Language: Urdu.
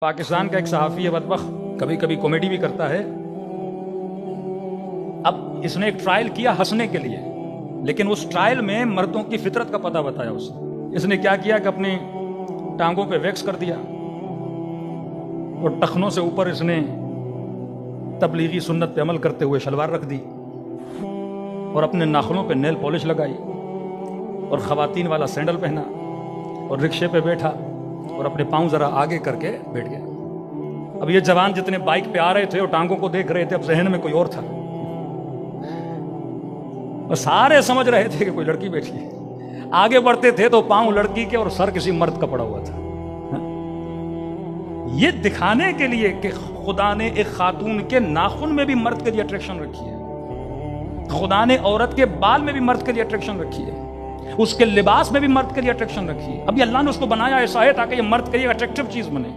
پاکستان کا ایک صحافی ہے بدبخت، کبھی کبھی کامیڈی بھی کرتا ہے۔ اب اس نے ایک ٹرائل کیا ہنسنے کے لیے، لیکن اس ٹرائل میں مردوں کی فطرت کا پتہ بتایا اس نے کیا کیا کہ اپنی ٹانگوں پہ ویکس کر دیا اور ٹخنوں سے اوپر اس نے تبلیغی سنت پہ عمل کرتے ہوئے شلوار رکھ دی اور اپنے ناخنوں پہ نیل پالش لگائی اور خواتین والا سینڈل پہنا اور رکشے پہ بیٹھا اور اپنے پاؤں ذرا آگے کر کے بیٹھ گیا۔ اب یہ جوان جتنے بائک پہ آ رہے تھے اور ٹانگوں کو دیکھ رہے تھے، اب ذہن میں کوئی اور تھا اور سارے سمجھ رہے تھے کہ کوئی لڑکی بیٹھی ہے۔ آگے بڑھتے تھے تو پاؤں لڑکی کے اور سر کسی مرد کا پڑا ہوا تھا۔ یہ دکھانے کے لیے کہ خدا نے ایک خاتون کے ناخن میں بھی مرد کے لیے اٹریکشن رکھی ہے، خدا نے عورت کے بال میں بھی مرد کے لیے اٹریکشن رکھی ہے، اس کے لباس میں بھی مرد کے لیے اٹریکشن رکھی ہے۔ ابھی اللہ نے اس کو بنایا ایسا ہے تاکہ یہ مرد کے لیے اٹریکٹیو چیز بنے۔